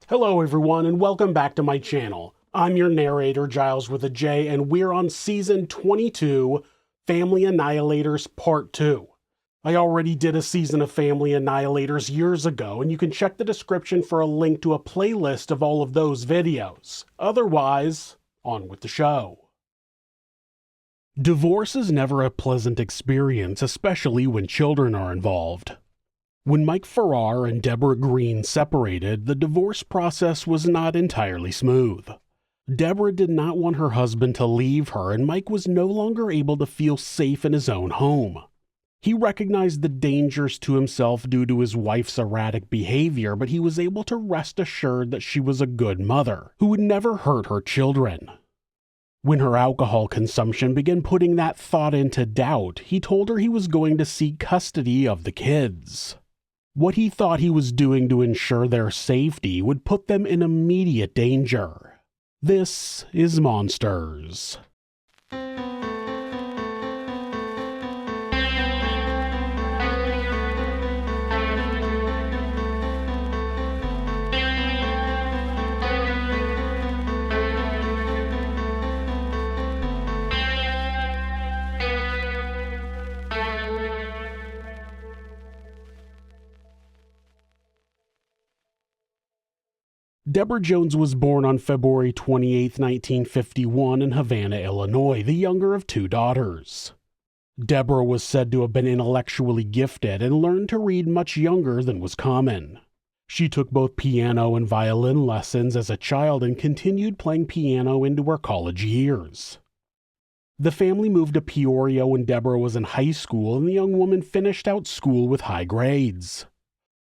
Hello everyone and welcome back to my channel. I'm your narrator, Giles with a J, and we're on Season 22, Family Annihilators Part 2. I already did a season of Family Annihilators years ago, and you can check the description for a link to a playlist of all of those videos. Otherwise, on with the show. Divorce is never a pleasant experience, especially when children are involved. When Mike Farrar and Debora Green separated, the divorce process was not entirely smooth. Debora did not want her husband to leave her, and Mike was no longer able to feel safe in his own home. He recognized the dangers to himself due to his wife's erratic behavior, but he was able to rest assured that she was a good mother, who would never hurt her children. When her alcohol consumption began putting that thought into doubt, he told her he was going to seek custody of the kids. What he thought he was doing to ensure their safety would put them in immediate danger. This is Monsters. Debora Jones was born on February 28, 1951 in Havana, Illinois, the younger of two daughters. Debora was said to have been intellectually gifted and learned to read much younger than was common. She took both piano and violin lessons as a child and continued playing piano into her college years. The family moved to Peoria when Debora was in high school, and the young woman finished out school with high grades.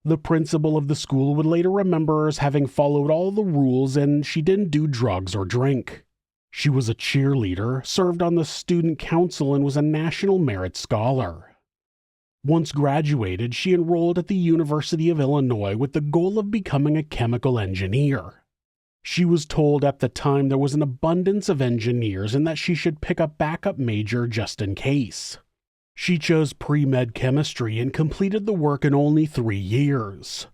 The principal of the school would later remember her as having followed all the rules, and she didn't do drugs or drink. She was a cheerleader, served on the student council, and was a National Merit Scholar. Once graduated, she enrolled at the University of Illinois with the goal of becoming a chemical engineer. She was told at the time there was an abundance of engineers and that she should pick a backup major just in case. She chose pre-med chemistry and completed the work in only 3 years.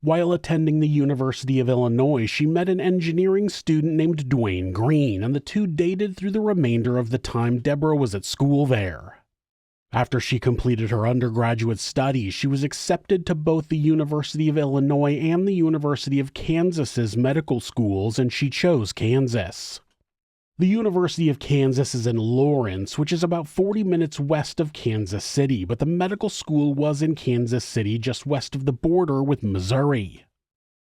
While attending the University of Illinois, she met an engineering student named Debora Green, and the two dated through the remainder of the time Debora was at school there. After she completed her undergraduate studies, she was accepted to both the University of Illinois and the University of Kansas's medical schools, and she chose Kansas. The University of Kansas is in Lawrence, which is about 40 minutes west of Kansas City, but the medical school was in Kansas City just west of the border with Missouri.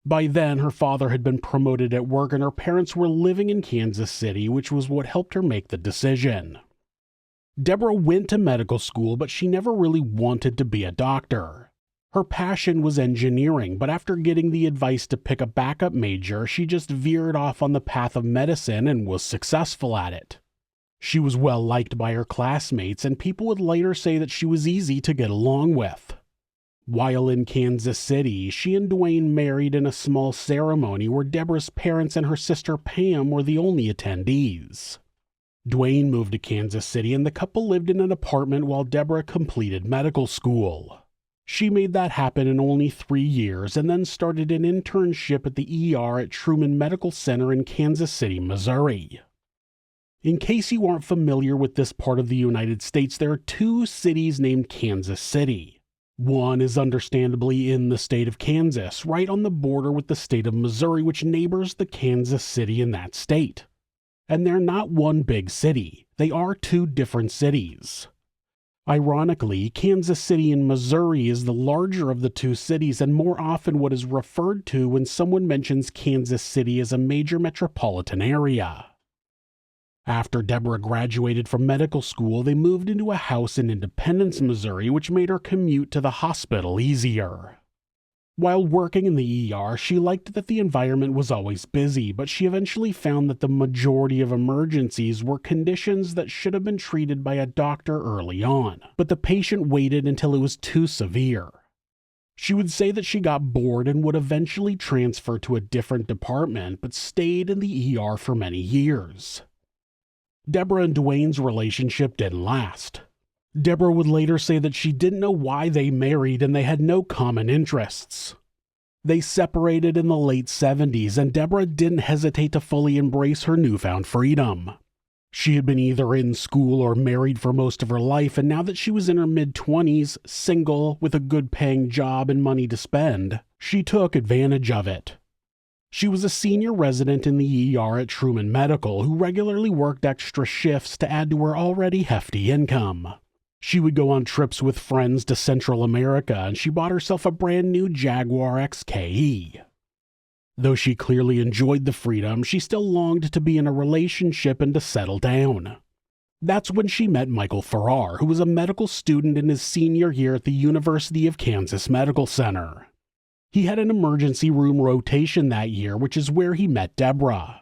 By then, her father had been promoted at work and her parents were living in Kansas City, which was what helped her make the decision. Debora went to medical school, but she never really wanted to be a doctor. Her passion was engineering, but after getting the advice to pick a backup major, she just veered off on the path of medicine and was successful at it. She was well liked by her classmates, and people would later say that she was easy to get along with. While in Kansas City, she and Debora married in a small ceremony where Debora's parents and her sister Pam were the only attendees. Debora moved to Kansas City, and the couple lived in an apartment while Debora completed medical school. She made that happen in only 3 years and then started an internship at the ER at Truman Medical Center in Kansas City, Missouri. In case you aren't familiar with this part of the United States, there are 2 cities named Kansas City. One is understandably in the state of Kansas, right on the border with the state of Missouri, which neighbors the Kansas City in that state. And they're not one big city, they are 2 different cities. Ironically, Kansas City in Missouri is the larger of the 2 cities and more often what is referred to when someone mentions Kansas City as a major metropolitan area. After Debora graduated from medical school, they moved into a house in Independence, Missouri, which made her commute to the hospital easier. While working in the ER, she liked that the environment was always busy, but she eventually found that the majority of emergencies were conditions that should have been treated by a doctor early on, but the patient waited until it was too severe. She would say that she got bored and would eventually transfer to a different department, but stayed in the ER for many years. Debora and Debora's relationship didn't last. Debora would later say that she didn't know why they married and they had no common interests. They separated in the late 70s, and Debora didn't hesitate to fully embrace her newfound freedom. She had been either in school or married for most of her life, and now that she was in her mid-20s, single, with a good-paying job and money to spend, she took advantage of it. She was a senior resident in the ER at Truman Medical who regularly worked extra shifts to add to her already hefty income. She would go on trips with friends to Central America, and she bought herself a brand new Jaguar XKE. Though she clearly enjoyed the freedom, she still longed to be in a relationship and to settle down. That's when she met Michael Farrar, who was a medical student in his senior year at the University of Kansas Medical Center. He had an emergency room rotation that year, which is where he met Debora.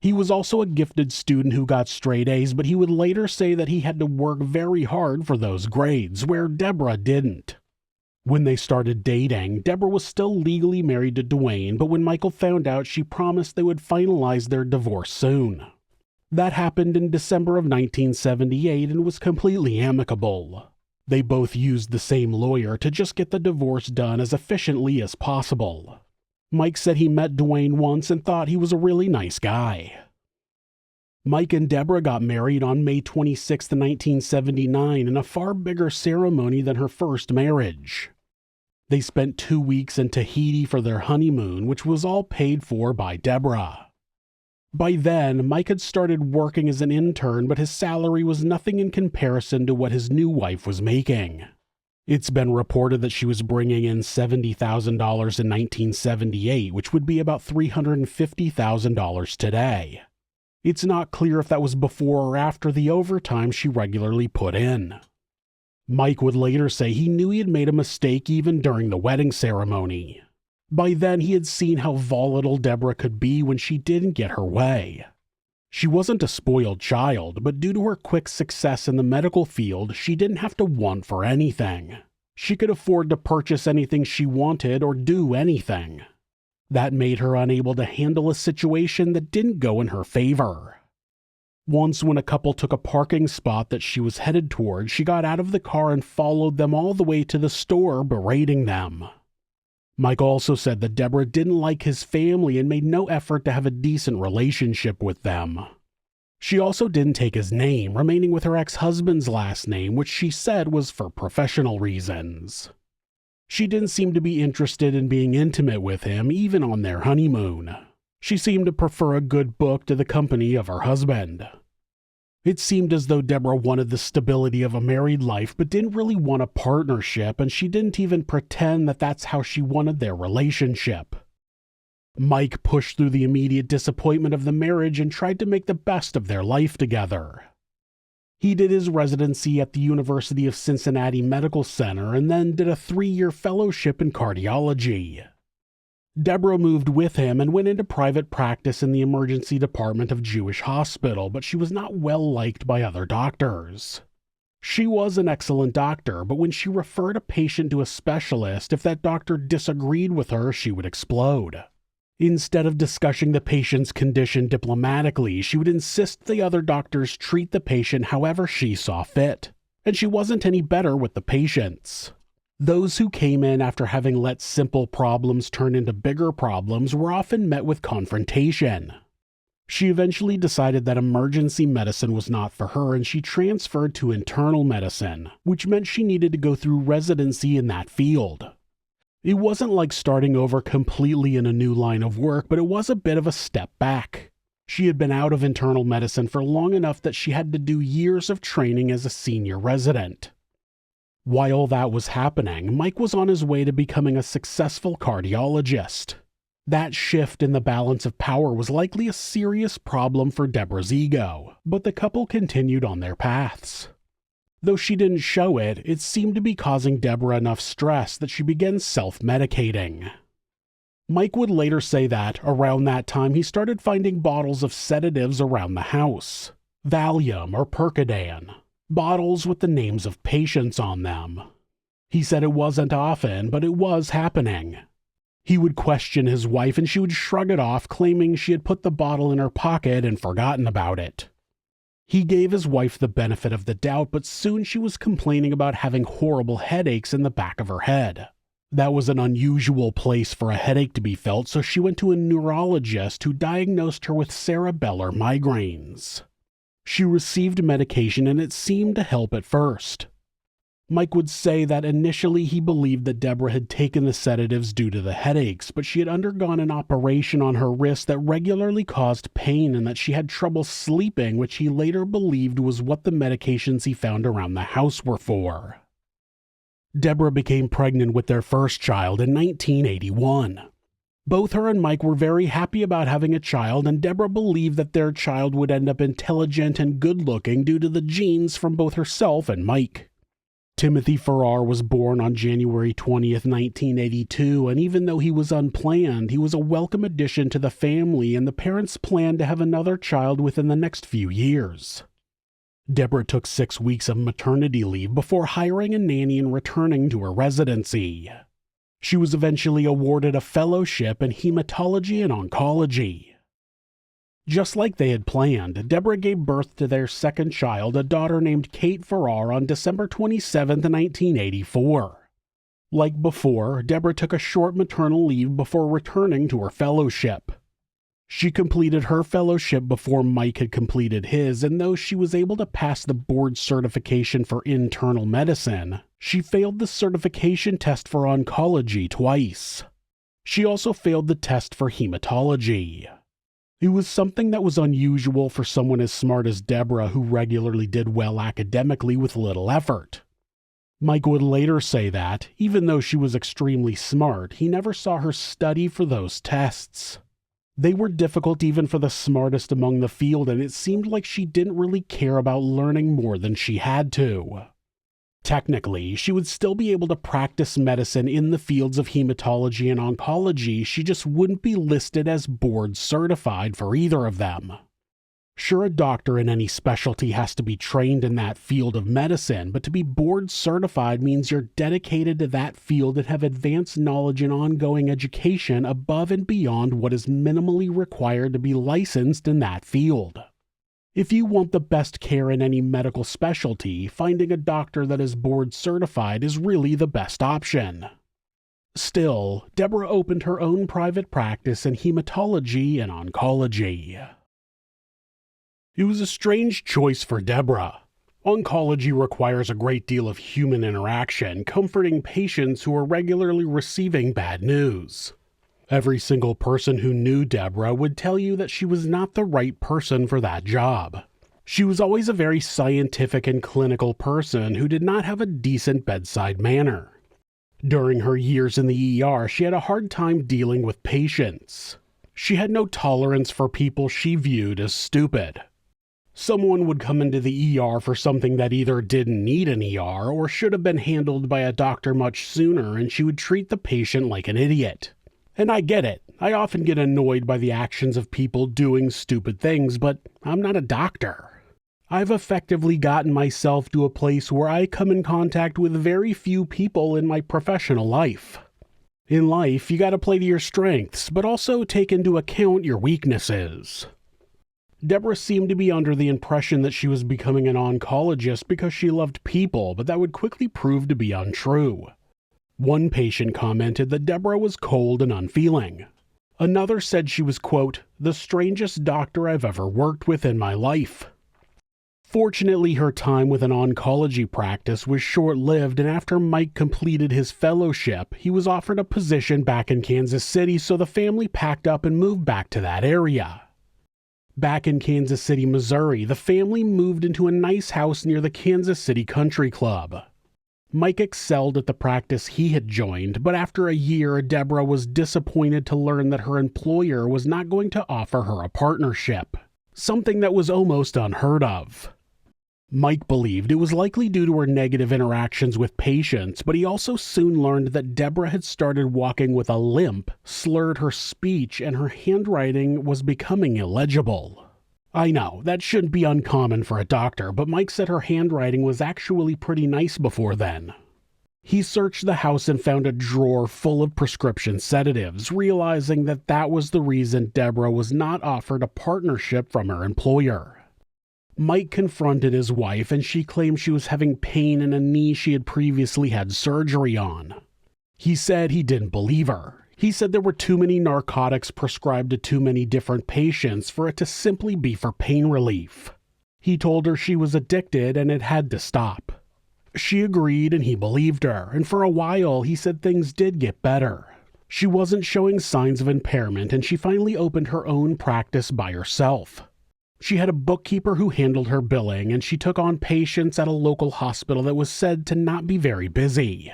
He was also a gifted student who got straight A's, but he would later say that he had to work very hard for those grades, where Debora didn't. When they started dating, Debora was still legally married to Dwayne, but when Michael found out, she promised they would finalize their divorce soon. That happened in December of 1978 and was completely amicable. They both used the same lawyer to just get the divorce done as efficiently as possible. Mike said he met Dwayne once and thought he was a really nice guy. Mike and Debora got married on May 26, 1979 in a far bigger ceremony than her first marriage. They spent 2 weeks in Tahiti for their honeymoon, which was all paid for by Debora. By then, Mike had started working as an intern, but his salary was nothing in comparison to what his new wife was making. It's been reported that she was bringing in $70,000 in 1978, which would be about $350,000 today. It's not clear if that was before or after the overtime she regularly put in. Mike would later say he knew he had made a mistake even during the wedding ceremony. By then, he had seen how volatile Debora could be when she didn't get her way. She wasn't a spoiled child, but due to her quick success in the medical field, she didn't have to want for anything. She could afford to purchase anything she wanted or do anything. That made her unable to handle a situation that didn't go in her favor. Once when a couple took a parking spot that she was headed toward, she got out of the car and followed them all the way to the store, berating them. Mike also said that Debora didn't like his family and made no effort to have a decent relationship with them. She also didn't take his name, remaining with her ex-husband's last name, which she said was for professional reasons. She didn't seem to be interested in being intimate with him, even on their honeymoon. She seemed to prefer a good book to the company of her husband. It seemed as though Debora wanted the stability of a married life, but didn't really want a partnership, and she didn't even pretend that that's how she wanted their relationship. Mike pushed through the immediate disappointment of the marriage and tried to make the best of their life together. He did his residency at the University of Cincinnati Medical Center and then did a 3-year fellowship in cardiology. Debora moved with him and went into private practice in the emergency department of Jewish Hospital, but she was not well liked by other doctors. She was an excellent doctor, but when she referred a patient to a specialist, if that doctor disagreed with her, she would explode. Instead of discussing the patient's condition diplomatically, she would insist the other doctors treat the patient however she saw fit, and she wasn't any better with the patients. Those who came in after having let simple problems turn into bigger problems were often met with confrontation. She eventually decided that emergency medicine was not for her, and she transferred to internal medicine, which meant she needed to go through residency in that field. It wasn't like starting over completely in a new line of work, but it was a bit of a step back. She had been out of internal medicine for long enough that she had to do years of training as a senior resident. While that was happening, Mike was on his way to becoming a successful cardiologist. That shift in the balance of power was likely a serious problem for Debora's ego, but the couple continued on their paths. Though she didn't show it, it seemed to be causing Debora enough stress that she began self-medicating. Mike would later say that, around that time, he started finding bottles of sedatives around the house. Valium or Percodan. Bottles with the names of patients on them. He said it wasn't often, but it was happening. He would question his wife and she would shrug it off, claiming she had put the bottle in her pocket and forgotten about it. He gave his wife the benefit of the doubt, but soon she was complaining about having horrible headaches in the back of her head. That was an unusual place for a headache to be felt, so she went to a neurologist who diagnosed her with cerebellar migraines. She received medication and it seemed to help at first. Mike would say that initially he believed that Debora had taken the sedatives due to the headaches, but she had undergone an operation on her wrist that regularly caused pain and that she had trouble sleeping, which he later believed was what the medications he found around the house were for. Debora became pregnant with their first child in 1981. Both her and Mike were very happy about having a child, and Debora believed that their child would end up intelligent and good-looking due to the genes from both herself and Mike. Timothy Farrar was born on January 20th, 1982, and even though he was unplanned, he was a welcome addition to the family, and the parents planned to have another child within the next few years. Debora took 6 weeks of maternity leave before hiring a nanny and returning to her residency. She was eventually awarded a fellowship in hematology and oncology. Just like they had planned, Debora gave birth to their second child, a daughter named Kate Farrar, on December 27, 1984. Like before, Debora took a short maternal leave before returning to her fellowship. She completed her fellowship before Mike had completed his, and though she was able to pass the board certification for internal medicine, she failed the certification test for oncology twice. She also failed the test for hematology. It was something that was unusual for someone as smart as Debora, who regularly did well academically with little effort. Mike would later say that, even though she was extremely smart, he never saw her study for those tests. They were difficult even for the smartest among the field, and it seemed like she didn't really care about learning more than she had to. Technically, she would still be able to practice medicine in the fields of hematology and oncology, she just wouldn't be listed as board certified for either of them. Sure, a doctor in any specialty has to be trained in that field of medicine, but to be board certified means you're dedicated to that field and have advanced knowledge and ongoing education above and beyond what is minimally required to be licensed in that field. If you want the best care in any medical specialty, finding a doctor that is board certified is really the best option. Still, Debora opened her own private practice in hematology and oncology. It was a strange choice for Debora. Oncology requires a great deal of human interaction, comforting patients who are regularly receiving bad news. Every single person who knew Debora would tell you that she was not the right person for that job. She was always a very scientific and clinical person who did not have a decent bedside manner. During her years in the ER, she had a hard time dealing with patients. She had no tolerance for people she viewed as stupid. Someone would come into the ER for something that either didn't need an ER or should have been handled by a doctor much sooner, and she would treat the patient like an idiot. And I get it. I often get annoyed by the actions of people doing stupid things, but I'm not a doctor. I've effectively gotten myself to a place where I come in contact with very few people in my professional life. In life, you gotta play to your strengths, but also take into account your weaknesses. Debora seemed to be under the impression that she was becoming an oncologist because she loved people, but that would quickly prove to be untrue. One patient commented that Debora was cold and unfeeling. Another said she was, quote, the strangest doctor I've ever worked with in my life. Fortunately, her time with an oncology practice was short-lived, and after Mike completed his fellowship, he was offered a position back in Kansas City, so the family packed up and moved back to that area. Back in Kansas City, Missouri, the family moved into a nice house near the Kansas City Country Club. Mike excelled at the practice he had joined, but after a year, Debora was disappointed to learn that her employer was not going to offer her a partnership, something that was almost unheard of. Mike believed it was likely due to her negative interactions with patients, but he also soon learned that Debora had started walking with a limp, slurred her speech, and her handwriting was becoming illegible. I know, that shouldn't be uncommon for a doctor, but Mike said her handwriting was actually pretty nice before then. He searched the house and found a drawer full of prescription sedatives, realizing that that was the reason Debora was not offered a partnership from her employer. Mike confronted his wife, and she claimed she was having pain in a knee she had previously had surgery on. He said he didn't believe her. He said there were too many narcotics prescribed to too many different patients for it to simply be for pain relief. He told her she was addicted and it had to stop. She agreed and he believed her, and for a while he said things did get better. She wasn't showing signs of impairment and she finally opened her own practice by herself. She had a bookkeeper who handled her billing and she took on patients at a local hospital that was said to not be very busy.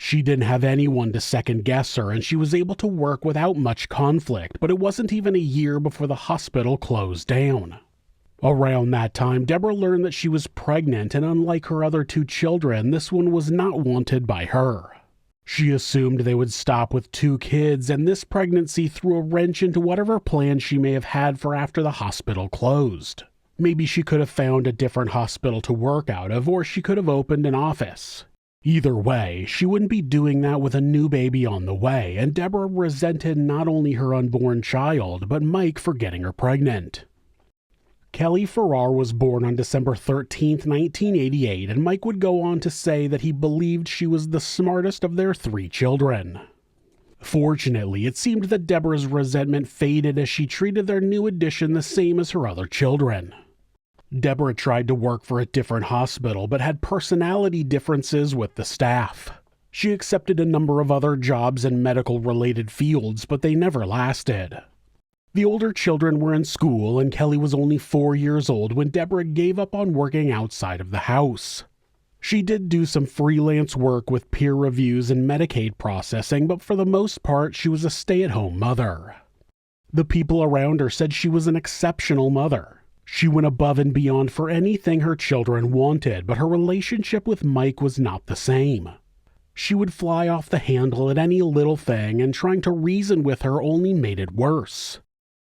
She didn't have anyone to second guess her and she was able to work without much conflict, but it wasn't even a year before the hospital closed down. Around that time, Debora learned that she was pregnant, and unlike her other 2 children, this one was not wanted by her. She assumed they would stop with 2 kids, and this pregnancy threw a wrench into whatever plan she may have had for after the hospital closed. Maybe she could have found a different hospital to work out of, or she could have opened an office. Either way, she wouldn't be doing that with a new baby on the way, and Debora resented not only her unborn child, but Mike for getting her pregnant. Kelly Farrar was born on December 13, 1988, and Mike would go on to say that he believed she was the smartest of their 3 children. Fortunately, it seemed that Debora's resentment faded as she treated their new addition the same as her other children. Debora tried to work for a different hospital but had personality differences with the staff. She accepted a number of other jobs in medical-related fields, but they never lasted. The older children were in school, and Kelly was only 4 years old when Debora gave up on working outside of the house. She did do some freelance work with peer reviews and Medicaid processing, but for the most part, she was a stay-at-home mother. The people around her said she was an exceptional mother. She went above and beyond for anything her children wanted, but her relationship with Mike was not the same. She would fly off the handle at any little thing, and trying to reason with her only made it worse.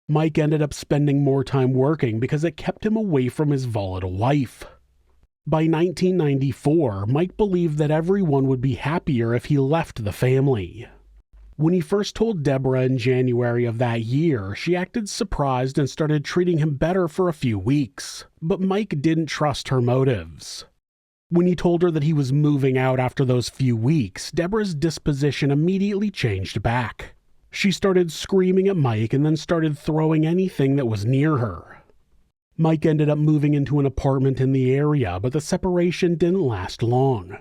Mike ended up spending more time working because it kept him away from his volatile wife. By 1994, Mike believed that everyone would be happier if he left the family. When he first told Debora in January of that year, she acted surprised and started treating him better for a few weeks, but Mike didn't trust her motives. When he told her that he was moving out after those few weeks, Debora's disposition immediately changed back. She started screaming at Mike and then started throwing anything that was near her. Mike ended up moving into an apartment in the area, but the separation didn't last long.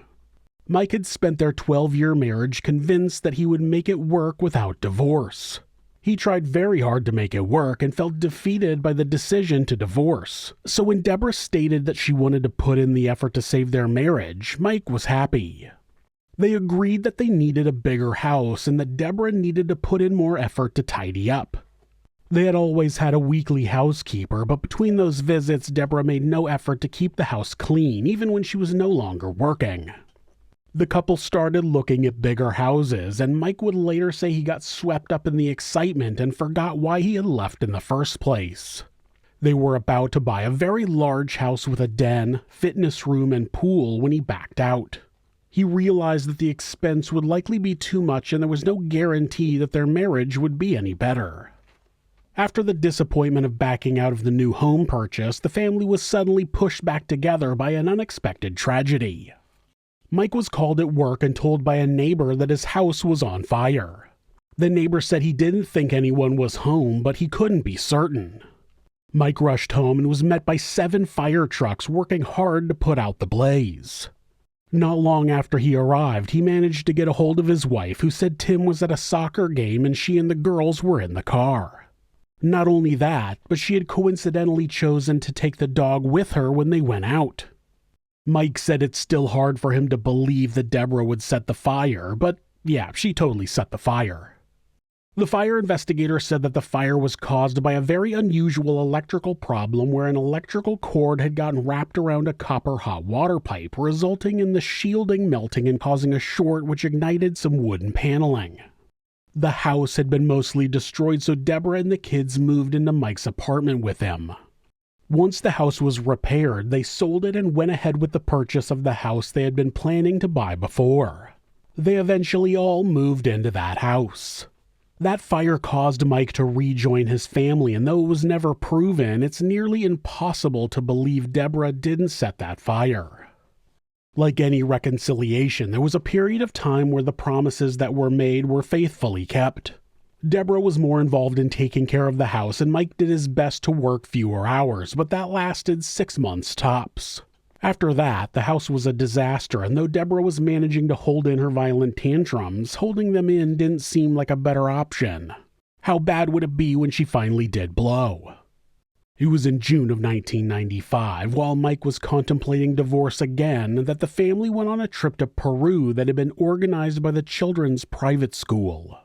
Mike had spent their 12-year marriage convinced that he would make it work without divorce. He tried very hard to make it work and felt defeated by the decision to divorce. So when Debora stated that she wanted to put in the effort to save their marriage, Mike was happy. They agreed that they needed a bigger house and that Debora needed to put in more effort to tidy up. They had always had a weekly housekeeper, but between those visits, Debora made no effort to keep the house clean, even when she was no longer working. The couple started looking at bigger houses, and Mike would later say he got swept up in the excitement and forgot why he had left in the first place. They were about to buy a very large house with a den, fitness room, and pool when he backed out. He realized that the expense would likely be too much and there was no guarantee that their marriage would be any better. After the disappointment of backing out of the new home purchase, the family was suddenly pushed back together by an unexpected tragedy. Mike was called at work and told by a neighbor that his house was on fire. The neighbor said he didn't think anyone was home, but he couldn't be certain. Mike rushed home and was met by 7 fire trucks working hard to put out the blaze. Not long after he arrived, he managed to get a hold of his wife, who said Tim was at a soccer game and she and the girls were in the car. Not only that, but she had coincidentally chosen to take the dog with her when they went out. Mike said it's still hard for him to believe that Debora would set the fire, but yeah, she totally set the fire. The fire investigator said that the fire was caused by a very unusual electrical problem where an electrical cord had gotten wrapped around a copper hot water pipe, resulting in the shielding melting and causing a short which ignited some wooden paneling. The house had been mostly destroyed, so Debora and the kids moved into Mike's apartment with him. Once the house was repaired, they sold it and went ahead with the purchase of the house they had been planning to buy before. They eventually all moved into that house. That fire caused Mike to rejoin his family, and though it was never proven, it's nearly impossible to believe Debora didn't set that fire. Like any reconciliation, there was a period of time where the promises that were made were faithfully kept. Debora was more involved in taking care of the house, and Mike did his best to work fewer hours, but that lasted 6 months tops. After that, the house was a disaster, and though Debora was managing to hold in her violent tantrums, holding them in didn't seem like a better option. How bad would it be when she finally did blow? It was in June of 1995, while Mike was contemplating divorce again, that the family went on a trip to Peru that had been organized by the children's private school.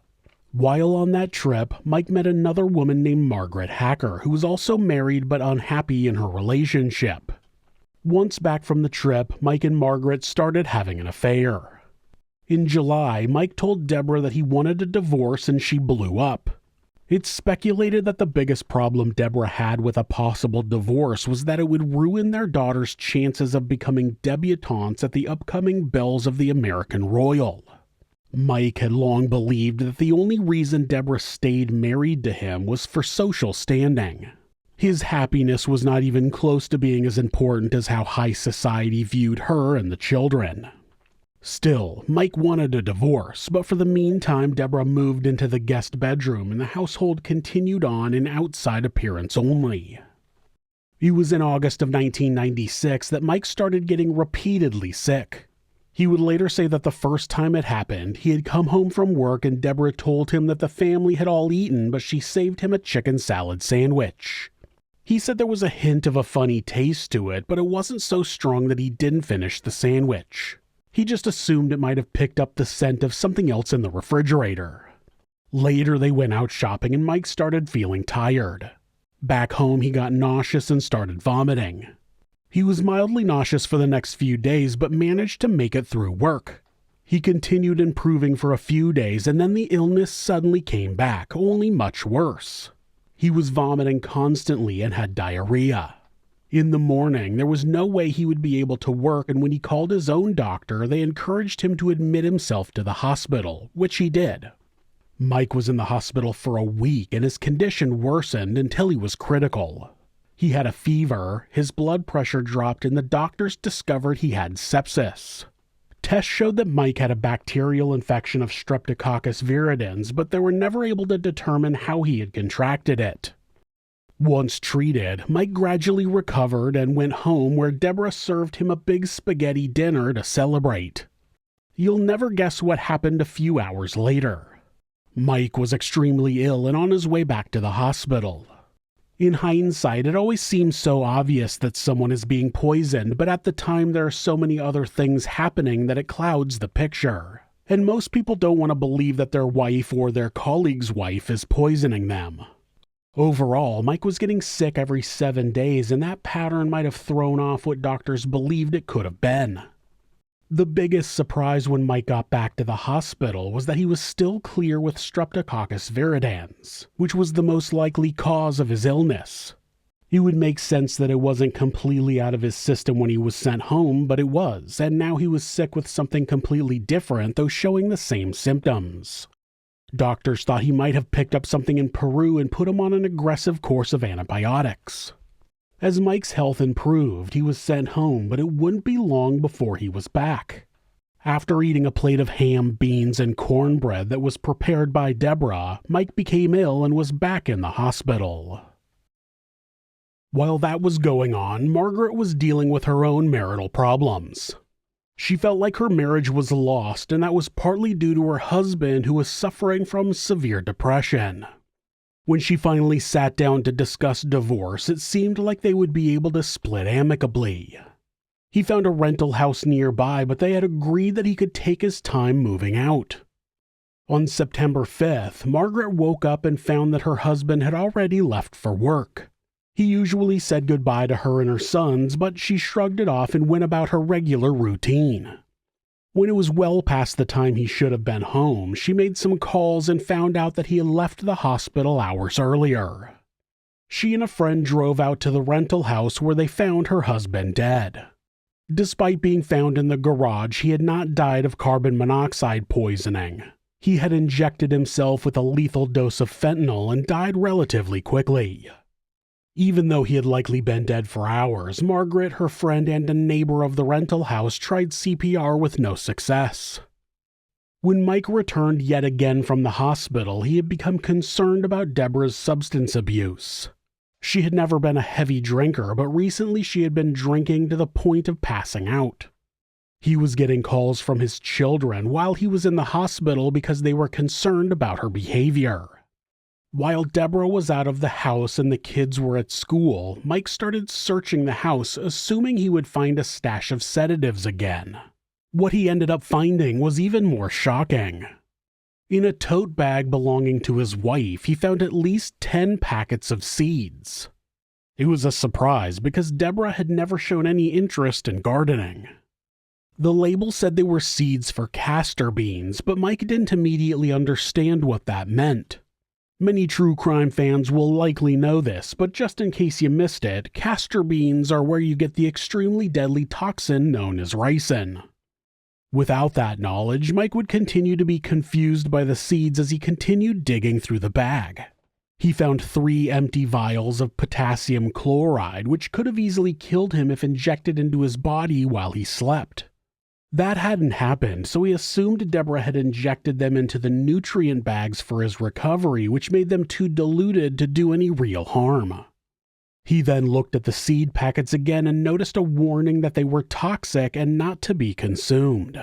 While on that trip, Mike met another woman named Margaret Hacker, who was also married but unhappy in her relationship. Once back from the trip, Mike and Margaret started having an affair. In July, Mike told Debora that he wanted a divorce and she blew up. It's speculated that the biggest problem Debora had with a possible divorce was that it would ruin their daughter's chances of becoming debutantes at the upcoming Bells of the American Royal. Mike had long believed that the only reason Debora stayed married to him was for social standing. His happiness was not even close to being as important as how high society viewed her and the children. Still, Mike wanted a divorce, but for the meantime Debora moved into the guest bedroom and the household continued on in outside appearance only. It was in August of 1996 that Mike started getting repeatedly sick. He would later say that the first time it happened, he had come home from work and Debora told him that the family had all eaten, but she saved him a chicken salad sandwich. He said there was a hint of a funny taste to it, but it wasn't so strong that he didn't finish the sandwich. He just assumed it might have picked up the scent of something else in the refrigerator. Later they went out shopping and Mike started feeling tired. Back home he got nauseous and started vomiting. He was mildly nauseous for the next few days but managed to make it through work. He continued improving for a few days and then the illness suddenly came back, only much worse. He was vomiting constantly and had diarrhea. In the morning, there was no way he would be able to work, and when he called his own doctor, they encouraged him to admit himself to the hospital, which he did. Mike was in the hospital for a week, and his condition worsened until he was critical. He had a fever, his blood pressure dropped, and the doctors discovered he had sepsis. Tests showed that Mike had a bacterial infection of Streptococcus viridans, but they were never able to determine how he had contracted it. Once treated, Mike gradually recovered and went home where Debora served him a big spaghetti dinner to celebrate. You'll never guess what happened a few hours later. Mike was extremely ill and on his way back to the hospital. In hindsight, it always seems so obvious that someone is being poisoned, but at the time there are so many other things happening that it clouds the picture. And most people don't want to believe that their wife or their colleague's wife is poisoning them. Overall, Mike was getting sick every 7 days, and that pattern might have thrown off what doctors believed it could have been. The biggest surprise when Mike got back to the hospital was that he was still clear with Streptococcus viridans, which was the most likely cause of his illness. It would make sense that it wasn't completely out of his system when he was sent home, but it was, and now he was sick with something completely different, though showing the same symptoms. Doctors thought he might have picked up something in Peru and put him on an aggressive course of antibiotics. As Mike's health improved, he was sent home, but it wouldn't be long before he was back. After eating a plate of ham, beans, and cornbread that was prepared by Debora, Mike became ill and was back in the hospital. While that was going on, Margaret was dealing with her own marital problems. She felt like her marriage was lost, and that was partly due to her husband, who was suffering from severe depression. When she finally sat down to discuss divorce, it seemed like they would be able to split amicably. He found a rental house nearby, but they had agreed that he could take his time moving out. On September 5th, Margaret woke up and found that her husband had already left for work. He usually said goodbye to her and her sons, but she shrugged it off and went about her regular routine. When it was well past the time he should have been home, she made some calls and found out that he had left the hospital hours earlier. She and a friend drove out to the rental house where they found her husband dead. Despite being found in the garage, he had not died of carbon monoxide poisoning. He had injected himself with a lethal dose of fentanyl and died relatively quickly. Even though he had likely been dead for hours, Margaret, her friend, and a neighbor of the rental house tried CPR with no success. When Mike returned yet again from the hospital, he had become concerned about Debora's substance abuse. She had never been a heavy drinker, but recently she had been drinking to the point of passing out. He was getting calls from his children while he was in the hospital because they were concerned about her behavior. While Debora was out of the house and the kids were at school, Mike started searching the house, assuming he would find a stash of sedatives again. What he ended up finding was even more shocking. In a tote bag belonging to his wife, he found at least 10 packets of seeds. It was a surprise because Debora had never shown any interest in gardening. The label said they were seeds for castor beans, but Mike didn't immediately understand what that meant. Many true crime fans will likely know this, but just in case you missed it, castor beans are where you get the extremely deadly toxin known as ricin. Without that knowledge, Mike would continue to be confused by the seeds as he continued digging through the bag. He found 3 empty vials of potassium chloride, which could have easily killed him if injected into his body while he slept. That hadn't happened, so he assumed Debora had injected them into the nutrient bags for his recovery, which made them too diluted to do any real harm. He then looked at the seed packets again and noticed a warning that they were toxic and not to be consumed.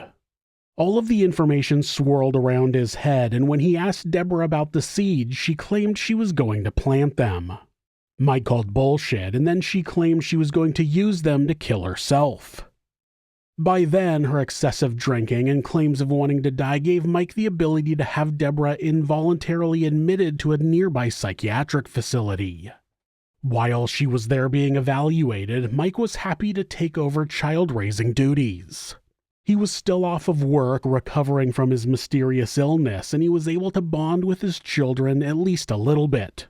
All of the information swirled around his head, and when he asked Debora about the seeds, she claimed she was going to plant them. Mike called bullshit, and then she claimed she was going to use them to kill herself. By then, her excessive drinking and claims of wanting to die gave Mike the ability to have Debora involuntarily admitted to a nearby psychiatric facility. While she was there being evaluated, Mike was happy to take over child-raising duties. He was still off of work recovering from his mysterious illness, and he was able to bond with his children at least a little bit.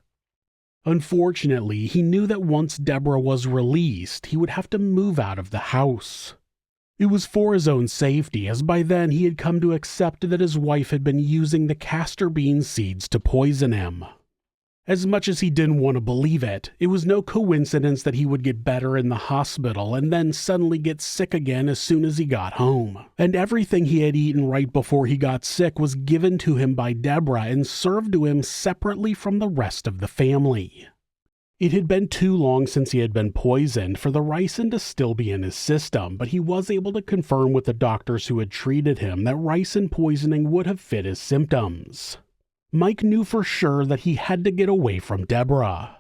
Unfortunately, he knew that once Debora was released, he would have to move out of the house. It was for his own safety, as by then he had come to accept that his wife had been using the castor bean seeds to poison him. As much as he didn't want to believe it, it was no coincidence that he would get better in the hospital and then suddenly get sick again as soon as he got home. And everything he had eaten right before he got sick was given to him by Debora and served to him separately from the rest of the family. It had been too long since he had been poisoned for the ricin to still be in his system, but he was able to confirm with the doctors who had treated him that ricin poisoning would have fit his symptoms. Mike knew for sure that he had to get away from Debora.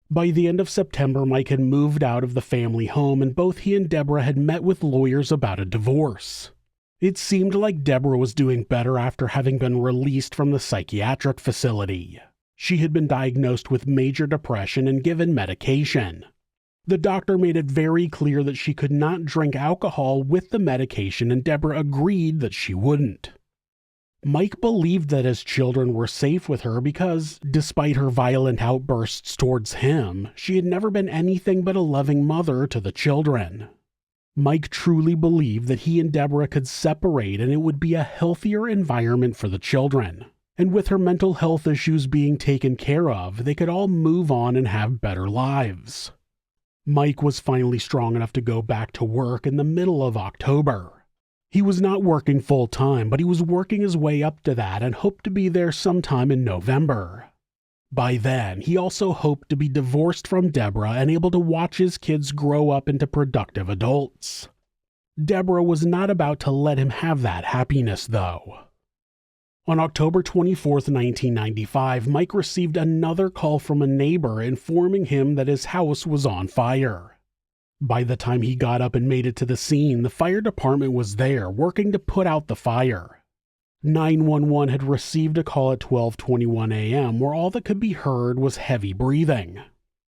By the end of September, Mike had moved out of the family home, and both he and Debora had met with lawyers about a divorce. It seemed like Debora was doing better after having been released from the psychiatric facility. She had been diagnosed with major depression and given medication. The doctor made it very clear that she could not drink alcohol with the medication, and Debora agreed that she wouldn't. Mike believed that his children were safe with her because, despite her violent outbursts towards him, she had never been anything but a loving mother to the children. Mike truly believed that he and Debora could separate and it would be a healthier environment for the children. And with her mental health issues being taken care of, they could all move on and have better lives. Mike was finally strong enough to go back to work in the middle of October. He was not working full-time, but he was working his way up to that and hoped to be there sometime in November. By then, he also hoped to be divorced from Debora and able to watch his kids grow up into productive adults. Debora was not about to let him have that happiness, though. On October 24, 1995, Mike received another call from a neighbor informing him that his house was on fire. By the time he got up and made it to the scene, the fire department was there, working to put out the fire. 911 had received a call at 12:21 a.m. where all that could be heard was heavy breathing.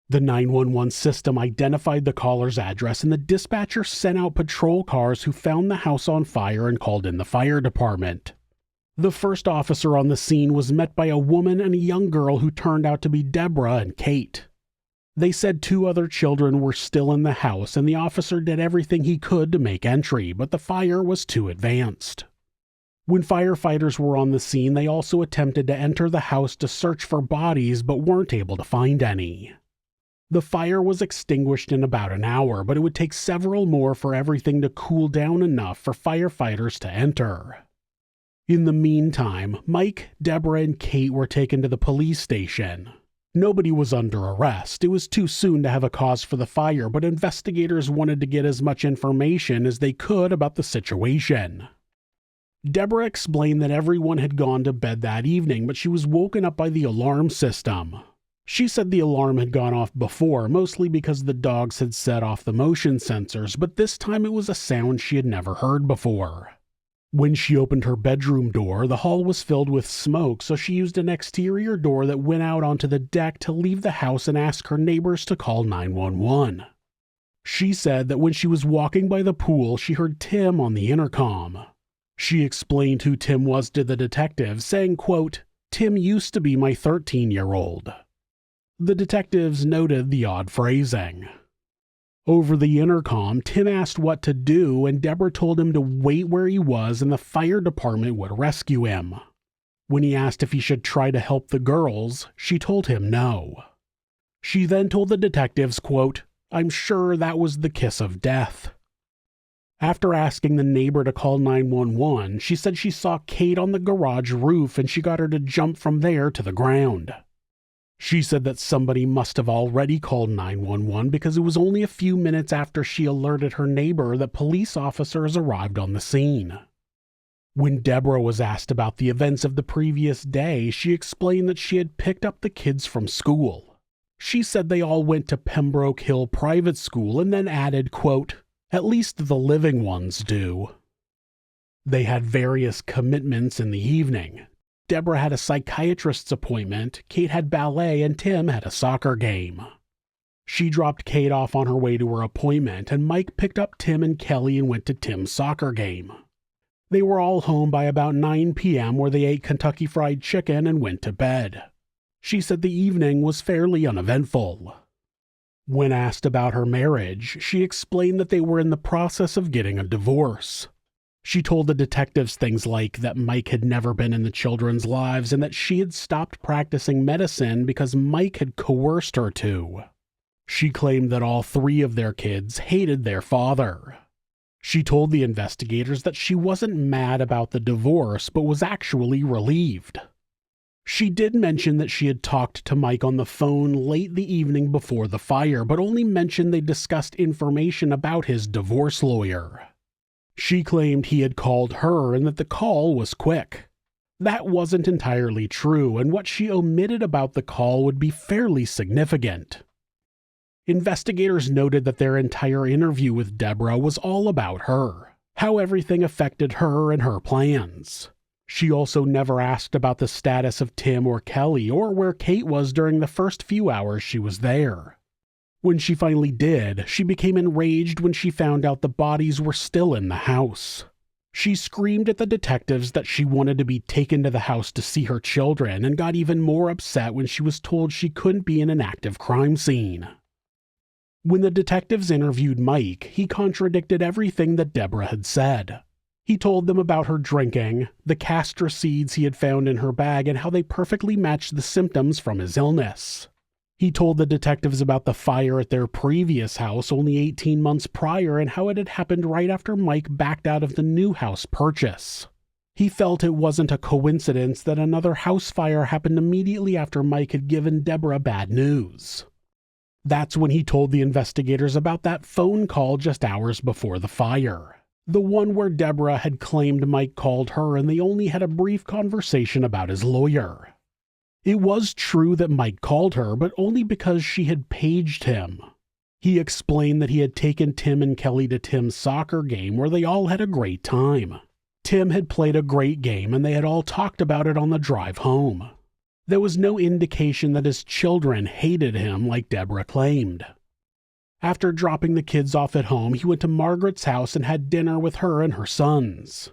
The 911 system identified the caller's address, and the dispatcher sent out patrol cars who found the house on fire and called in the fire department. The first officer on the scene was met by a woman and a young girl who turned out to be Debora and Kate. They said 2 other children were still in the house, and the officer did everything he could to make entry, but the fire was too advanced. When firefighters were on the scene, they also attempted to enter the house to search for bodies, but weren't able to find any. The fire was extinguished in about an hour, but it would take several more for everything to cool down enough for firefighters to enter. In the meantime, Mike, Debora, and Kate were taken to the police station. Nobody was under arrest. It was too soon to have a cause for the fire, but investigators wanted to get as much information as they could about the situation. Debora explained that everyone had gone to bed that evening, but she was woken up by the alarm system. She said the alarm had gone off before, mostly because the dogs had set off the motion sensors, but this time it was a sound she had never heard before. When she opened her bedroom door, the hall was filled with smoke, so she used an exterior door that went out onto the deck to leave the house and ask her neighbors to call 911. She said that when she was walking by the pool, she heard Tim on the intercom. She explained who Tim was to the detective, saying, quote, "Tim used to be my 13-year-old. The detectives noted the odd phrasing. Over the intercom, Tim asked what to do, and Debora told him to wait where he was and the fire department would rescue him. When he asked if he should try to help the girls, she told him no. She then told the detectives, quote, "I'm sure that was the kiss of death." After asking the neighbor to call 911, she said she saw Kate on the garage roof and she got her to jump from there to the ground. She said that somebody must have already called 911 because it was only a few minutes after she alerted her neighbor that police officers arrived on the scene. When Debora was asked about the events of the previous day, she explained that she had picked up the kids from school. She said they all went to Pembroke Hill Private School and then added, quote, "At least the living ones do." They had various commitments in the evening. Debora had a psychiatrist's appointment, Kate had ballet, and Tim had a soccer game. She dropped Kate off on her way to her appointment, and Mike picked up Tim and Kelly and went to Tim's soccer game. They were all home by about 9 p.m. where they ate Kentucky Fried Chicken and went to bed. She said the evening was fairly uneventful. When asked about her marriage, she explained that they were in the process of getting a divorce. She told the detectives things like that Mike had never been in the children's lives and that she had stopped practicing medicine because Mike had coerced her to. She claimed that all 3 of their kids hated their father. She told the investigators that she wasn't mad about the divorce, but was actually relieved. She did mention that she had talked to Mike on the phone late the evening before the fire, but only mentioned they discussed information about his divorce lawyer. She claimed he had called her and that the call was quick. That wasn't entirely true, and what she omitted about the call would be fairly significant. Investigators noted that their entire interview with Debora was all about her, how everything affected her and her plans. She also never asked about the status of Tim or Kelly or where Kate was during the first few hours she was there. When she finally did, she became enraged when she found out the bodies were still in the house. She screamed at the detectives that she wanted to be taken to the house to see her children and got even more upset when she was told she couldn't be in an active crime scene. When the detectives interviewed Mike, he contradicted everything that Debora had said. He told them about her drinking, the castor seeds he had found in her bag, and how they perfectly matched the symptoms from his illness. He told the detectives about the fire at their previous house only 18 months prior and how it had happened right after Mike backed out of the new house purchase. He felt it wasn't a coincidence that another house fire happened immediately after Mike had given Debora bad news. That's when he told the investigators about that phone call just hours before the fire. The one where Debora had claimed Mike called her and they only had a brief conversation about his lawyer. It was true that Mike called her, but only because she had paged him. He explained that he had taken Tim and Kelly to Tim's soccer game where they all had a great time. Tim had played a great game and they had all talked about it on the drive home. There was no indication that his children hated him like Debora claimed. After dropping the kids off at home, he went to Margaret's house and had dinner with her and her sons.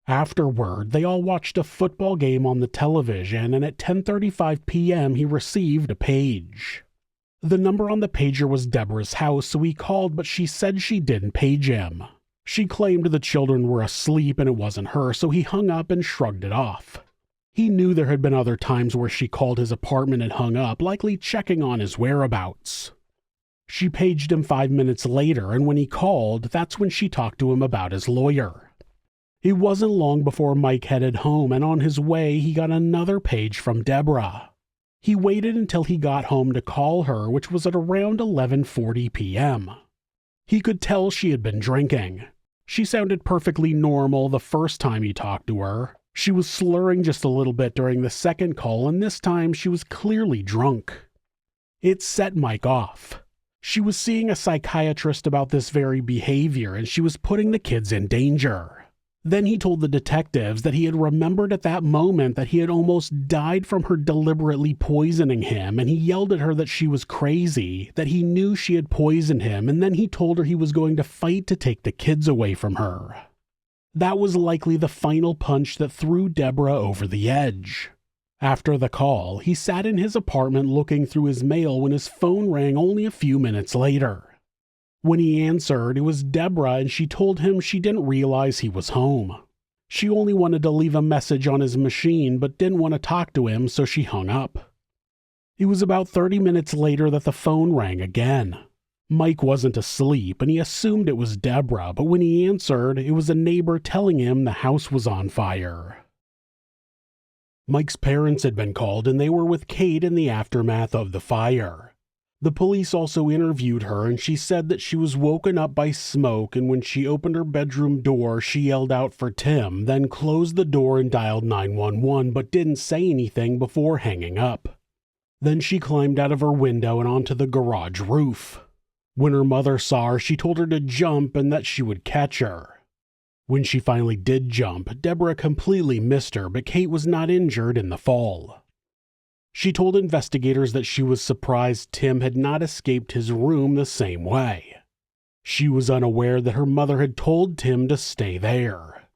Afterward, they all watched a football game on the television, and at 10:35 p.m. he received a page. The number on the pager was Debora's house, so he called, but she said she didn't page him. She claimed the children were asleep and it wasn't her, so he hung up and shrugged it off. He knew there had been other times where she called his apartment and hung up, likely checking on his whereabouts. She paged him 5 minutes later, and when he called, that's when she talked to him about his lawyer. It wasn't long before Mike headed home, and on his way, he got another page from Debora. He waited until he got home to call her, which was at around 11:40 p.m. He could tell she had been drinking. She sounded perfectly normal the first time he talked to her. She was slurring just a little bit during the second call, and this time she was clearly drunk. It set Mike off. She was seeing a psychiatrist about this very behavior, and she was putting the kids in danger. Then he told the detectives that he had remembered at that moment that he had almost died from her deliberately poisoning him, and he yelled at her that she was crazy, that he knew she had poisoned him, and then he told her he was going to fight to take the kids away from her. That was likely the final punch that threw Debora over the edge. After the call, he sat in his apartment looking through his mail when his phone rang only a few minutes later. When he answered, it was Debora, and she told him she didn't realize he was home. She only wanted to leave a message on his machine but didn't want to talk to him, so she hung up. It was about 30 minutes later that the phone rang again. Mike wasn't asleep, and he assumed it was Debora, but when he answered, it was a neighbor telling him the house was on fire. Mike's parents had been called, and they were with Kate in the aftermath of the fire. The police also interviewed her, and she said that she was woken up by smoke, and when she opened her bedroom door, she yelled out for Tim, then closed the door and dialed 911, but didn't say anything before hanging up. Then she climbed out of her window and onto the garage roof. When her mother saw her, she told her to jump and that she would catch her. When she finally did jump, Debora completely missed her, but Kate was not injured in the fall. She told investigators that she was surprised Tim had not escaped his room the same way. She was unaware that her mother had told Tim to stay there.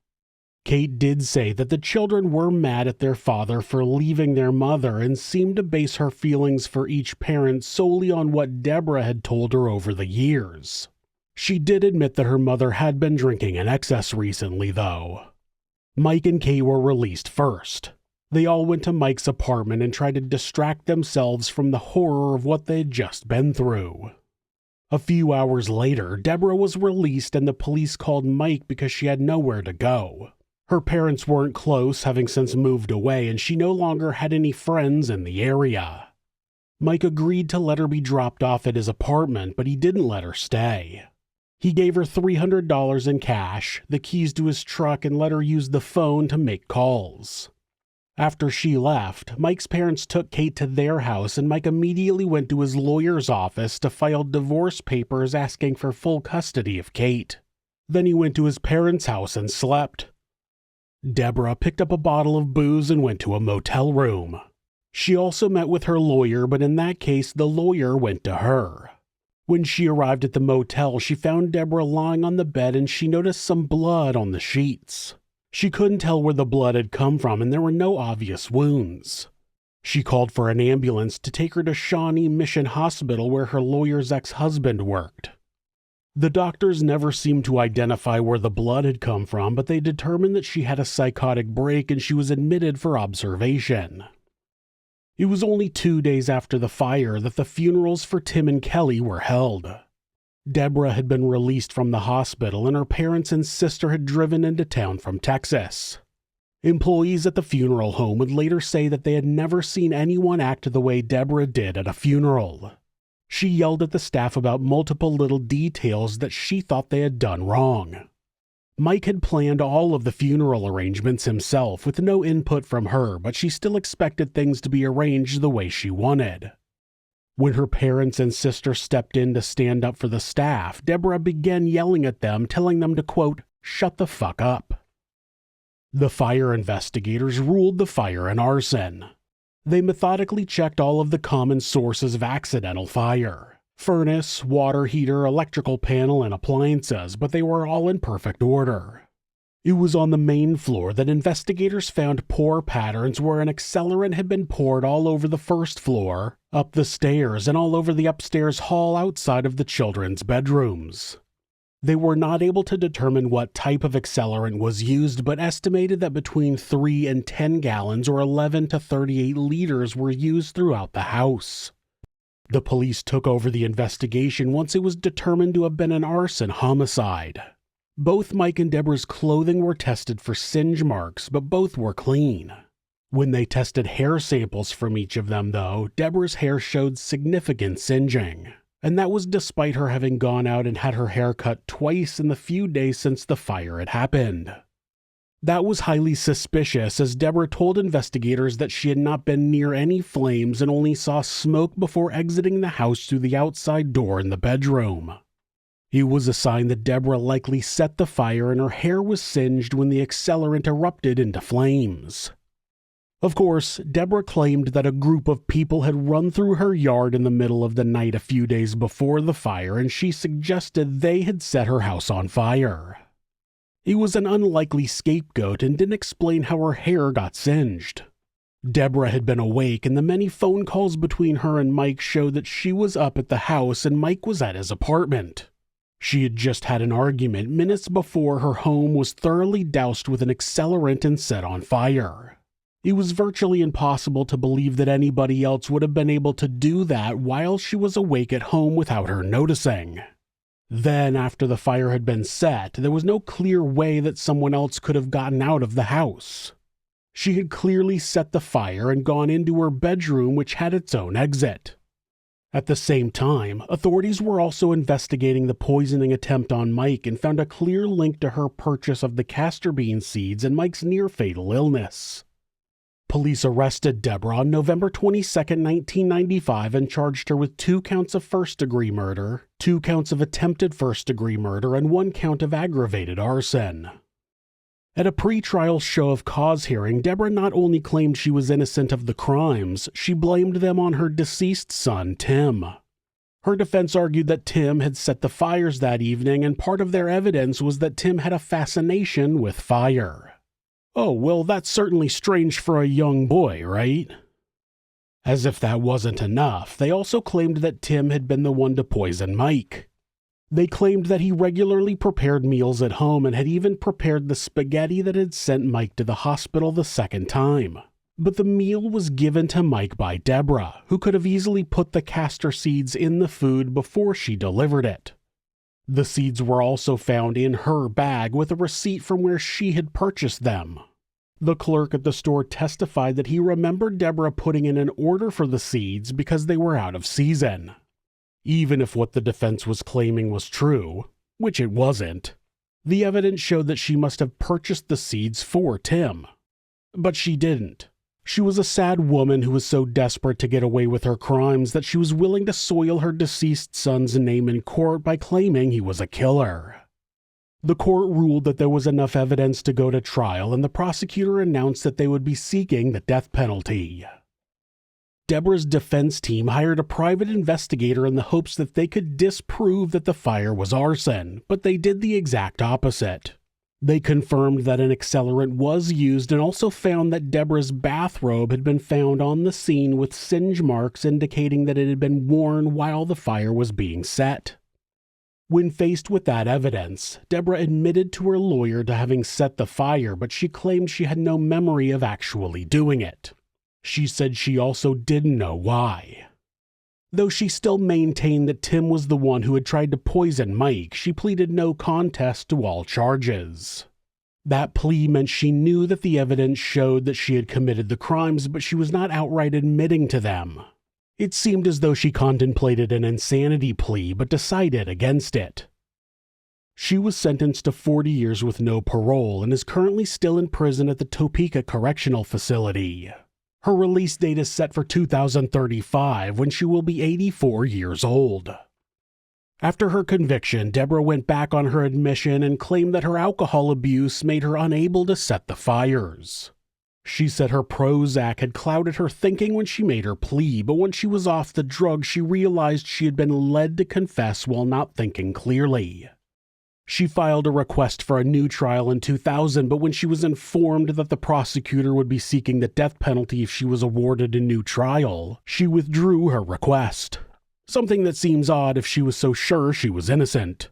Kate did say that the children were mad at their father for leaving their mother and seemed to base her feelings for each parent solely on what Debora had told her over the years. She did admit that her mother had been drinking in excess recently, though. Mike and Kate were released first. They all went to Mike's apartment and tried to distract themselves from the horror of what they had just been through. A few hours later, Debora was released and the police called Mike because she had nowhere to go. Her parents weren't close, having since moved away, and she no longer had any friends in the area. Mike agreed to let her be dropped off at his apartment, but he didn't let her stay. He gave her $300 in cash, the keys to his truck, and let her use the phone to make calls. After she left, Mike's parents took Kate to their house, and Mike immediately went to his lawyer's office to file divorce papers asking for full custody of Kate. Then he went to his parents' house and slept. Debora picked up a bottle of booze and went to a motel room. She also met with her lawyer, but in that case, the lawyer went to her. When she arrived at the motel, she found Debora lying on the bed and she noticed some blood on the sheets. She couldn't tell where the blood had come from, and there were no obvious wounds. She called for an ambulance to take her to Shawnee Mission Hospital, where her lawyer's ex-husband worked. The doctors never seemed to identify where the blood had come from, but they determined that she had a psychotic break and she was admitted for observation. It was only 2 days after the fire that the funerals for Tim and Kelly were held. Debora had been released from the hospital, and her parents and sister had driven into town from Texas. Employees at the funeral home would later say that they had never seen anyone act the way Debora did at a funeral. She yelled at the staff about multiple little details that she thought they had done wrong. Mike had planned all of the funeral arrangements himself with no input from her, but she still expected things to be arranged the way she wanted. When her parents and sister stepped in to stand up for the staff, Debora began yelling at them, telling them to, quote, "shut the fuck up." The fire investigators ruled the fire an arson. They methodically checked all of the common sources of accidental fire: furnace, water heater, electrical panel, and appliances, but they were all in perfect order. It was on the main floor that investigators found pour patterns where an accelerant had been poured all over the first floor, up the stairs, and all over the upstairs hall outside of the children's bedrooms. They were not able to determine what type of accelerant was used, but estimated that between 3 and 10 gallons or 11 to 38 liters were used throughout the house. The police took over the investigation once it was determined to have been an arson homicide. Both Mike and Debora's clothing were tested for singe marks, but both were clean. When they tested hair samples from each of them, though, Debora's hair showed significant singeing, and that was despite her having gone out and had her hair cut twice in the few days since the fire had happened. That was highly suspicious, as Debora told investigators that she had not been near any flames and only saw smoke before exiting the house through the outside door in the bedroom. It was a sign that Debora likely set the fire and her hair was singed when the accelerant erupted into flames. Of course, Debora claimed that a group of people had run through her yard in the middle of the night a few days before the fire, and she suggested they had set her house on fire. It was an unlikely scapegoat and didn't explain how her hair got singed. Debora had been awake, and the many phone calls between her and Mike showed that she was up at the house and Mike was at his apartment. She had just had an argument minutes before her home was thoroughly doused with an accelerant and set on fire. It was virtually impossible to believe that anybody else would have been able to do that while she was awake at home without her noticing. Then, after the fire had been set, there was no clear way that someone else could have gotten out of the house. She had clearly set the fire and gone into her bedroom, which had its own exit. At the same time, authorities were also investigating the poisoning attempt on Mike and found a clear link to her purchase of the castor bean seeds and Mike's near-fatal illness. Police arrested Debora on November 22, 1995 and charged her with 2 counts of first-degree murder, 2 counts of attempted first-degree murder, and 1 count of aggravated arson. At a pre-trial show of cause hearing, Debora not only claimed she was innocent of the crimes, she blamed them on her deceased son, Tim. Her defense argued that Tim had set the fires that evening, and part of their evidence was that Tim had a fascination with fire. Oh, well, that's certainly strange for a young boy, right? As if that wasn't enough, they also claimed that Tim had been the one to poison Mike. They claimed that he regularly prepared meals at home and had even prepared the spaghetti that had sent Mike to the hospital the second time. But the meal was given to Mike by Debora, who could have easily put the castor seeds in the food before she delivered it. The seeds were also found in her bag with a receipt from where she had purchased them. The clerk at the store testified that he remembered Debora putting in an order for the seeds because they were out of season. Even if what the defense was claiming was true, which it wasn't, the evidence showed that she must have purchased the seeds for Tim. But she didn't. She was a sad woman who was so desperate to get away with her crimes that she was willing to soil her deceased son's name in court by claiming he was a killer. The court ruled that there was enough evidence to go to trial, and the prosecutor announced that they would be seeking the death penalty. Debora's defense team hired a private investigator in the hopes that they could disprove that the fire was arson, but they did the exact opposite. They confirmed that an accelerant was used and also found that Debora's bathrobe had been found on the scene with singe marks indicating that it had been worn while the fire was being set. When faced with that evidence, Debora admitted to her lawyer to having set the fire, but she claimed she had no memory of actually doing it. She said she also didn't know why. Though she still maintained that Tim was the one who had tried to poison Mike, she pleaded no contest to all charges. That plea meant she knew that the evidence showed that she had committed the crimes, but she was not outright admitting to them. It seemed as though she contemplated an insanity plea, but decided against it. She was sentenced to 40 years with no parole and is currently still in prison at the Topeka Correctional Facility. Her release date is set for 2035, when she will be 84 years old. After her conviction, Debora went back on her admission and claimed that her alcohol abuse made her unable to set the fires. She said her Prozac had clouded her thinking when she made her plea, but when she was off the drug, she realized she had been led to confess while not thinking clearly. She filed a request for a new trial in 2000, but when she was informed that the prosecutor would be seeking the death penalty if she was awarded a new trial, she withdrew her request. Something that seems odd if she was so sure she was innocent.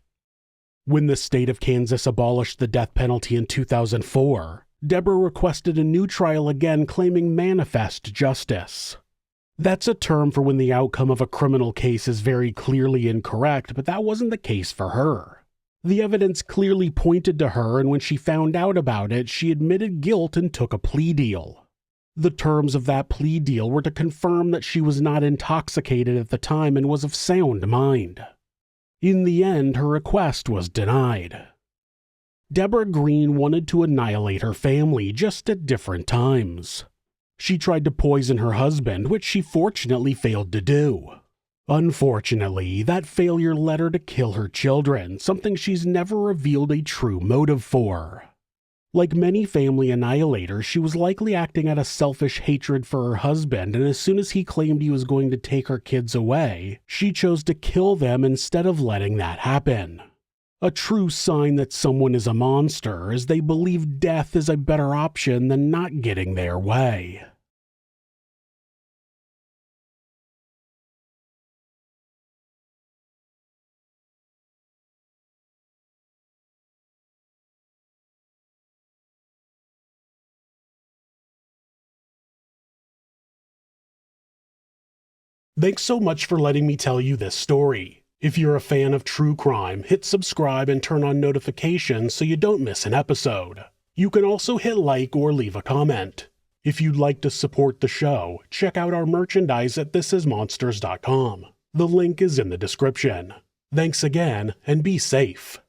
When the state of Kansas abolished the death penalty in 2004, Debora requested a new trial again, claiming manifest justice. That's a term for when the outcome of a criminal case is very clearly incorrect, but that wasn't the case for her. The evidence clearly pointed to her, and when she found out about it, she admitted guilt and took a plea deal. The terms of that plea deal were to confirm that she was not intoxicated at the time and was of sound mind. In the end, her request was denied. Debora Green wanted to annihilate her family, just at different times. She tried to poison her husband, which she fortunately failed to do. Unfortunately, that failure led her to kill her children, something she's never revealed a true motive for. Like many family annihilators, she was likely acting out of selfish hatred for her husband, and as soon as he claimed he was going to take her kids away, she chose to kill them instead of letting that happen. A true sign that someone is a monster, as they believe death is a better option than not getting their way. Thanks so much for letting me tell you this story. If you're a fan of true crime, hit subscribe and turn on notifications so you don't miss an episode. You can also hit like or leave a comment. If you'd like to support the show, check out our merchandise at thisismonsters.com. The link is in the description. Thanks again, and be safe.